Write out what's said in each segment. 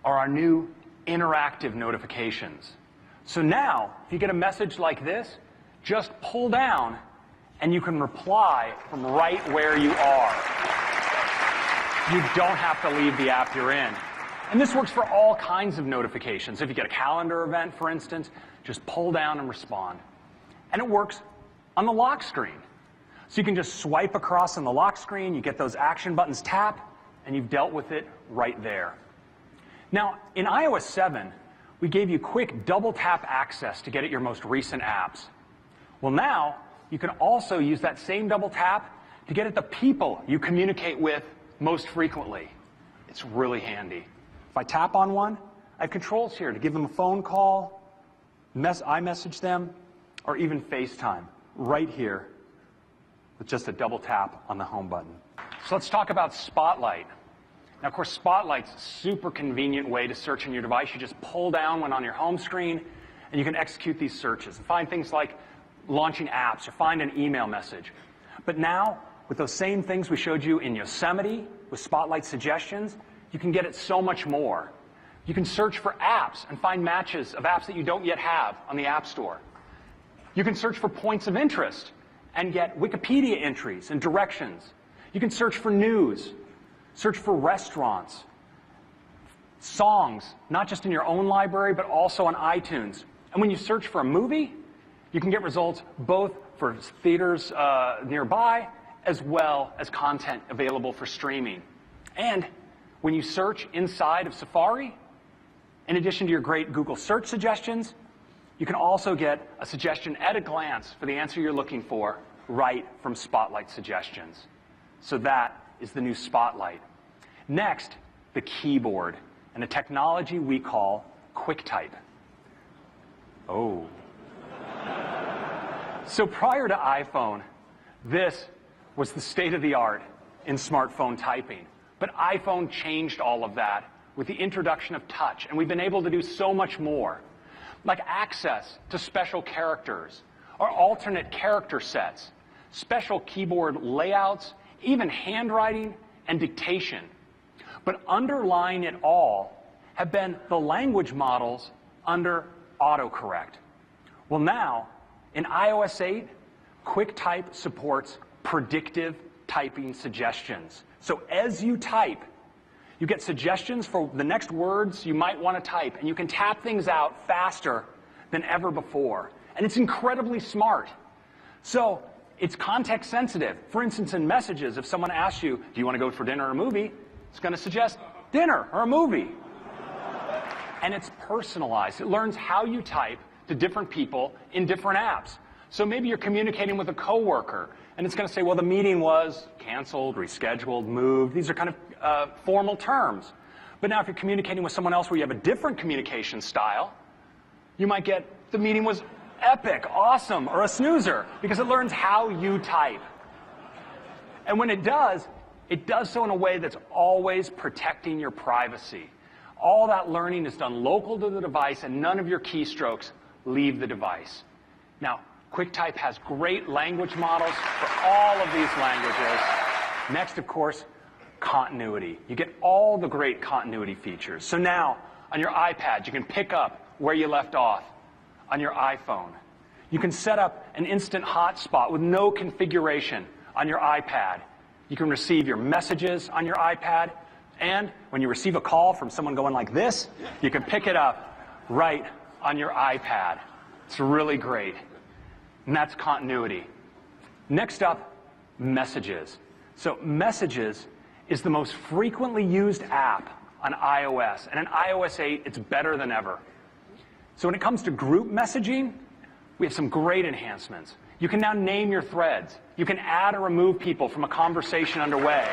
are our new interactive notifications. So now, if you get a message like this, just pull down and you can reply from right where you are. You don't have to leave the app you're in. And this works for all kinds of notifications. If you get a calendar event, for instance, just pull down and respond. And it works on the lock screen. So you can just swipe across on the lock screen, you get those action buttons tap, and you've dealt with it right there. Now, in iOS 7, we gave you quick double-tap access to get at your most recent apps. Well, now, you can also use that same double-tap to get at the people you communicate with most frequently. It's really handy. If I tap on one, I have controls here to give them a phone call, iMessage them, or even FaceTime right here with just a double tap on the home button. So let's talk about Spotlight. Now, of course, Spotlight's a super convenient way to search on your device. You just pull down one on your home screen, and you can execute these searches and find things like launching apps or find an email message. But now, with those same things we showed you in Yosemite with Spotlight suggestions, you can get at so much more. You can search for apps and find matches of apps that you don't yet have on the App Store. You can search for points of interest and get Wikipedia entries and directions. You can search for news, search for restaurants, songs, not just in your own library, but also on iTunes. And when you search for a movie, you can get results both for theaters nearby, as well as content available for streaming. And when you search inside of Safari, in addition to your great Google search suggestions, you can also get a suggestion at a glance for the answer you're looking for right from Spotlight suggestions. So that is the new Spotlight. Next, the keyboard and a technology we call QuickType. Oh. So prior to iPhone, this was the state of the art in smartphone typing. But iPhone changed all of that with the introduction of touch, and we've been able to do so much more, like access to special characters, or alternate character sets, special keyboard layouts, even handwriting and dictation. But underlying it all have been the language models under autocorrect. Well, now, in iOS 8, QuickType supports predictive typing suggestions. So as you type, you get suggestions for the next words you might want to type, and you can tap things out faster than ever before. And it's incredibly smart. So it's context sensitive. For instance, in messages, if someone asks you, do you want to go for dinner or a movie? It's going to suggest dinner or a movie. And it's personalized. It learns how you type to different people in different apps. So maybe you're communicating with a coworker, and it's going to say, well, the meeting was canceled, rescheduled, moved. These are kind of formal terms. But now if you're communicating with someone else where you have a different communication style, you might get the meeting was epic, awesome, or a snoozer, because it learns how you type. And when it does so in a way that's always protecting your privacy. All that learning is done local to the device, and none of your keystrokes leave the device. Now, QuickType has great language models for all of these languages. Next, of course, continuity. You get all the great continuity features. So now, on your iPad, you can pick up where you left off. On your iPhone, you can set up an instant hotspot with no configuration on your iPad. You can receive your messages on your iPad, and when you receive a call from someone going like this, you can pick it up right on your iPad. It's really great. And that's continuity. Next up, Messages. So Messages is the most frequently used app on iOS. And in iOS 8, it's better than ever. So when it comes to group messaging, we have some great enhancements. You can now name your threads. You can add or remove people from a conversation underway.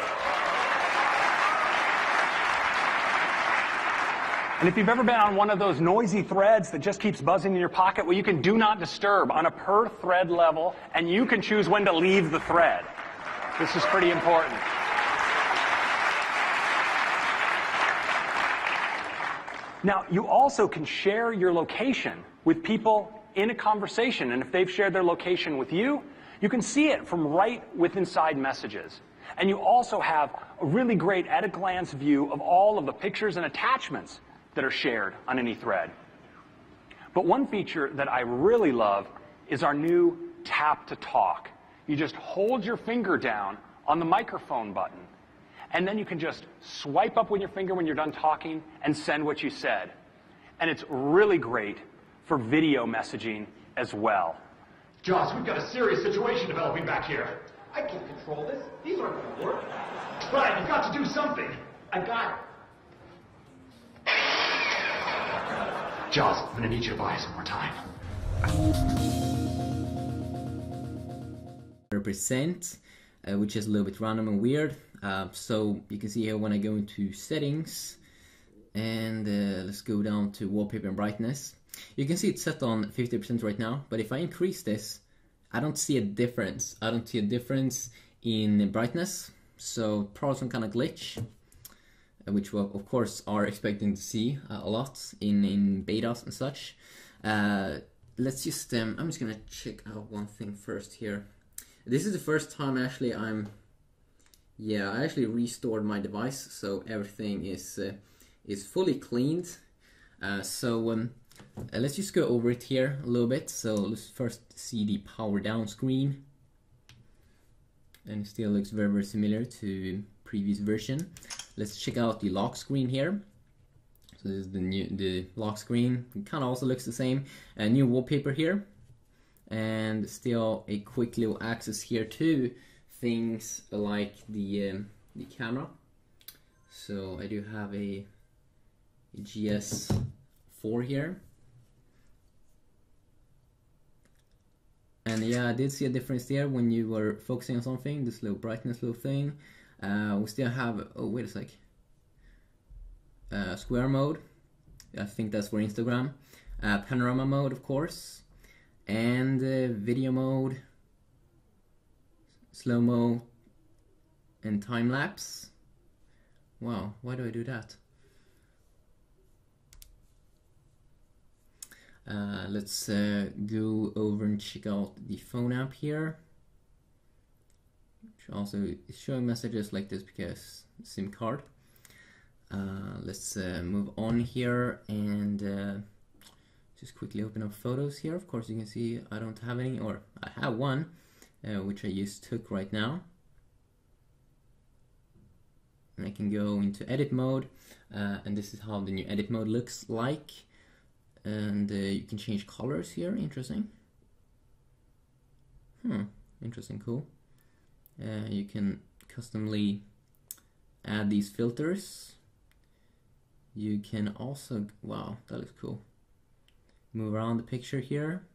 And if you've ever been on one of those noisy threads that just keeps buzzing in your pocket, well, you can do not disturb on a per thread level, and you can choose when to leave the thread. This is pretty important. Now, you also can share your location with people in a conversation, and if they've shared their location with you, you can see it from right within inside Messages. And you also have a really great at-a-glance view of all of the pictures and attachments that are shared on any thread. But one feature that I really love is our new tap to talk. You just hold your finger down on the microphone button, and then you can just swipe up with your finger when you're done talking and send what you said. And it's really great for video messaging as well. Joss, we've got a serious situation developing back here. I can't control this. These aren't going to work. Brian, you've got to do something. I got it. Joss, I'm going to need you to buy us some more time. Represent, which is a little bit random and weird. So you can see here when I go into settings, and let's go down to wallpaper and brightness. You can see it's set on 50% right now, but if I increase this, I don't see a difference. I don't see a difference in brightness, so probably some kind of glitch, which we of course are expecting to see a lot in betas and such. Let's just, I'm just gonna check out one thing first here. This is the first time actually I actually restored my device, so everything is fully cleaned. Let's just go over it here a little bit. So let's first see the power down screen, and it still looks very, very similar to previous version. Let's check out the lock screen here. So this is the lock screen. It kind of also looks the same. A new wallpaper here, and still a quick little access here to things like the camera. So I do have a GS4 here, and yeah, I did see a difference there when you were focusing on something. This little brightness little thing. We still have, oh wait a sec, square mode. I think that's for Instagram. Panorama mode, of course, and video mode, slow-mo, and time-lapse. Wow, why do I do that? Let's go over and check out the phone app here. Which also is showing messages like this because SIM card. Let's move on here and just quickly open up photos here. Of course, you can see I don't have any, or I have one, which I just took right now. And I can go into edit mode, and this is how the new edit mode looks like. And you can change colors here. Interesting. Interesting, cool. You can customly add these filters. You can also, wow, that looks cool. Move around the picture here.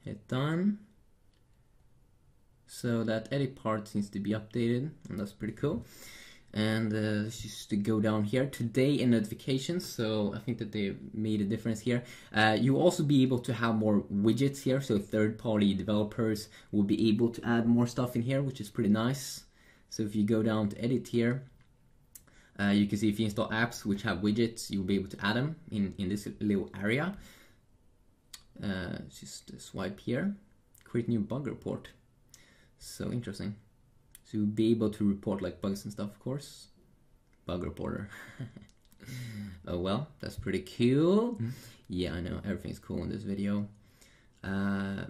Hit done. So that edit part seems to be updated, and that's pretty cool. And let's just go down here, today and notifications. So I think that they made a difference here. You'll also be able to have more widgets here, so third-party developers will be able to add more stuff in here, which is pretty nice. So if you go down to edit here, you can see if you install apps which have widgets, you'll be able to add them in this little area. Just swipe here, create new bug report. So interesting. So you'll be able to report like bugs and stuff, of course. Bug reporter. Oh well, that's pretty cool. Yeah, I know, everything's cool in this video.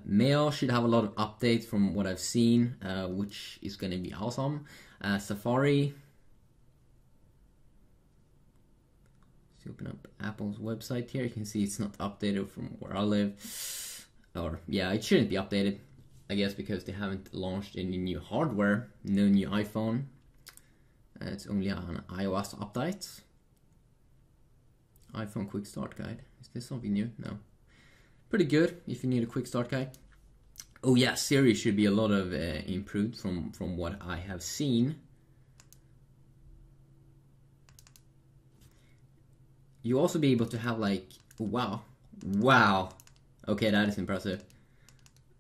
Mail should have a lot of updates from what I've seen, which is going to be awesome. Safari. Let's open up Apple's website here. You can see it's not updated from where I live. Or, yeah, it shouldn't be updated, I guess, because they haven't launched any new hardware, no new iPhone. It's only an iOS update. iPhone quick start guide. Is this something new? No. Pretty good if you need a quick start guide. Oh yeah, Siri should be a lot of improved from what I have seen. You'll also be able to have like, wow. Okay, that is impressive.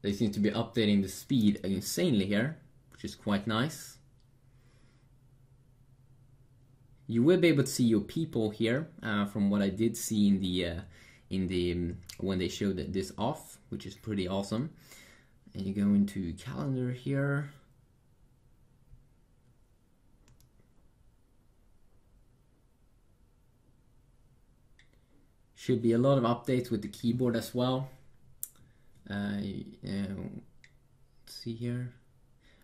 They seem to be updating the speed insanely here, which is quite nice. You will be able to see your people here, from what I did see in the when they showed this off, which is pretty awesome. And you go into calendar here. Should be a lot of updates with the keyboard as well. Let's see here.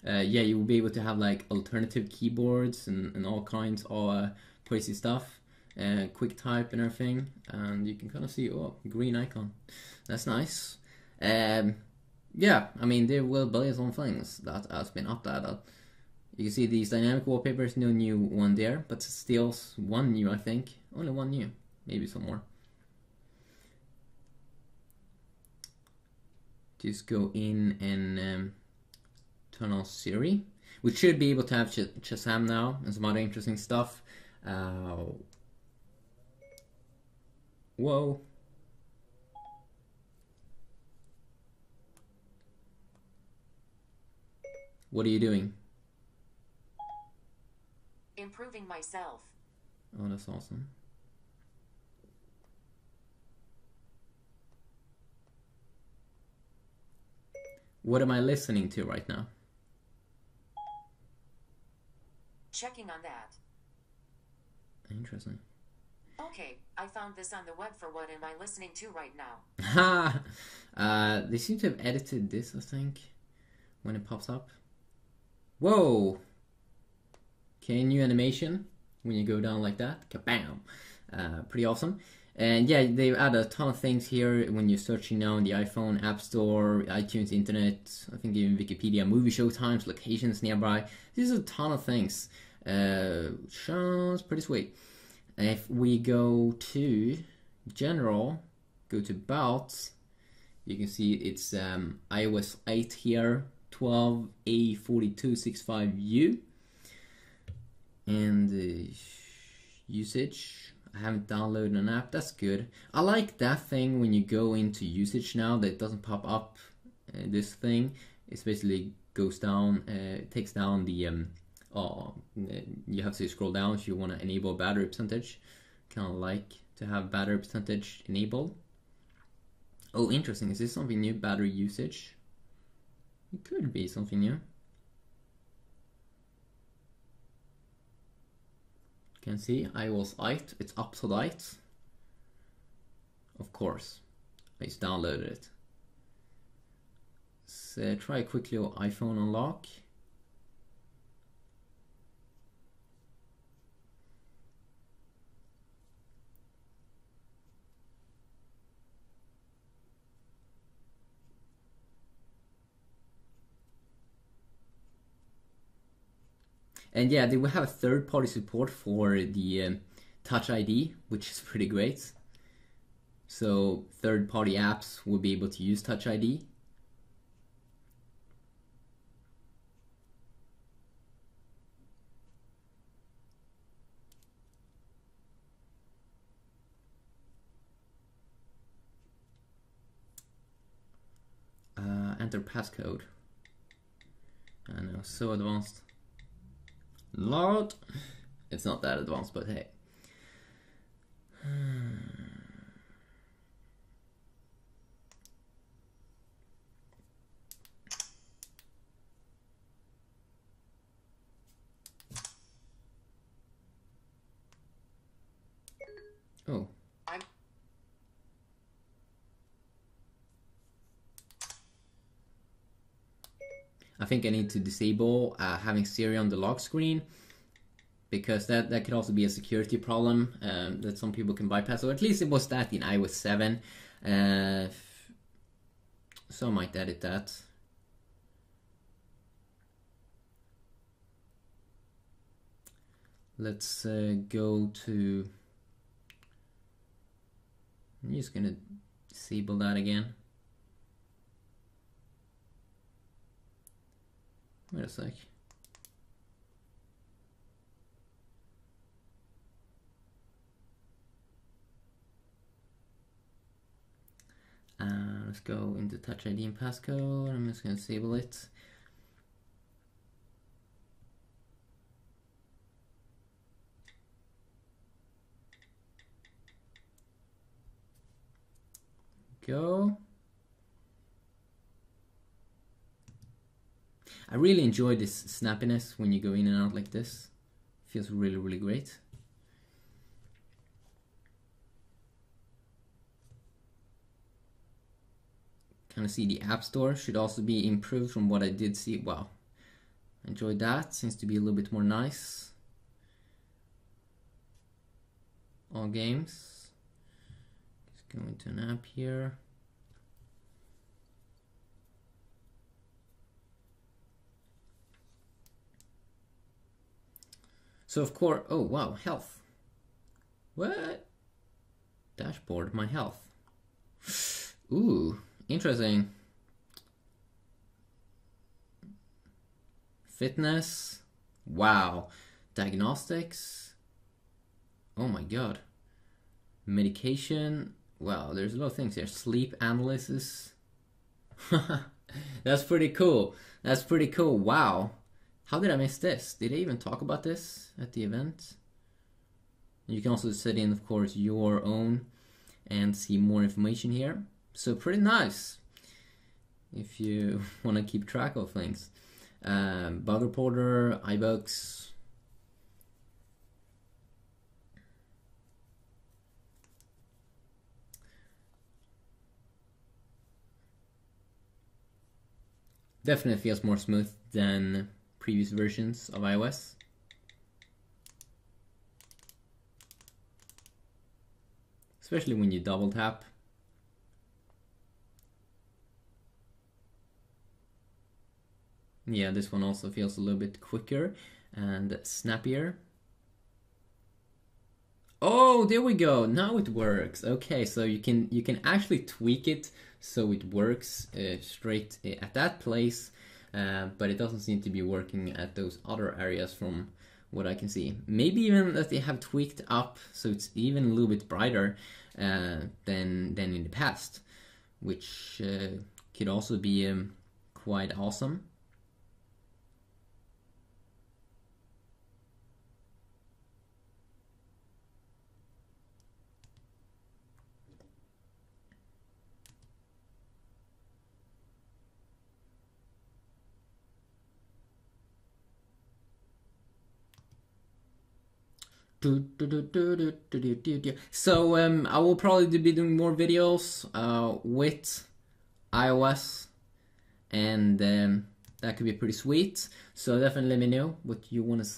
Yeah, you will be able to have like alternative keyboards and all kinds of crazy stuff. Quick type and everything. And you can kind of see, oh, green icon. That's nice. Yeah, I mean, there will be some things that has been updated. You can see these dynamic wallpapers, no new one there, but still one new, I think. Only one new, maybe some more. Just go in and turn on Siri. We should be able to have Shazam now and some other interesting stuff. Whoa. What are you doing? Improving myself. Oh, that's awesome. What am I listening to right now? Checking on that. Interesting. Okay, I found this on the web for what am I listening to right now? Ha! They seem to have edited this, I think, when it pops up. Whoa! Okay, new animation when you go down like that. Kabam! Pretty awesome. And yeah, they've added a ton of things here when you're searching now in the iPhone, App Store, iTunes, Internet, I think even Wikipedia, movie show times, locations nearby. There's a ton of things. Sounds pretty sweet. If we go to General, go to About, you can see it's iOS 8 here, 12A4265U. And usage. I haven't downloaded an app. That's good. I like that thing when you go into usage now that it doesn't pop up. This thing, it basically goes down. It takes down the. You have to scroll down if you want to enable battery percentage. Kind of like to have battery percentage enabled. Oh, interesting. Is this something new? Battery usage. It could be something new. You can see iOS 8, it's up to date. Of course, I just downloaded it. So try quickly iPhone unlock. And yeah, they will have a third-party support for the Touch ID, which is pretty great. So third-party apps will be able to use Touch ID. Enter passcode. I know, so advanced. Lord, it's not that advanced, but hey. Oh. I think I need to disable having Siri on the lock screen, because that could also be a security problem that some people can bypass. Or at least it was that in iOS 7. So I might edit that. Let's go to... I'm just gonna disable that again. Wait a sec. Let's go into Touch ID and passcode. I'm just going to disable it. Go. I really enjoy this snappiness when you go in and out like this. It feels really, really great. kind of see the App Store should also be improved from what I did see. Wow, enjoyed that. Seems to be a little bit more nice. All games. Let's go into an app here. So of course, oh wow, health. What? Dashboard, my health. Ooh, interesting. Fitness. Wow. Diagnostics. Oh my god. Medication. Wow, there's a lot of things here. Sleep analysis. That's pretty cool. That's pretty cool. Wow. How did I miss this? Did they even talk about this at the event? You can also set in, of course, your own and see more information here. So pretty nice if you want to keep track of things. Bug Reporter, iBooks. Definitely feels more smooth than previous versions of iOS. Especially when you double tap. Yeah, this one also feels a little bit quicker and snappier. Oh, there we go. Now it works. Okay, so you can actually tweak it so it works straight at that place, but it doesn't seem to be working at those other areas from what I can see. Maybe even that they have tweaked up so it's even a little bit brighter than in the past, which could also be quite awesome. So I will probably be doing more videos with iOS, and that could be pretty sweet. So definitely let me know what you want to see.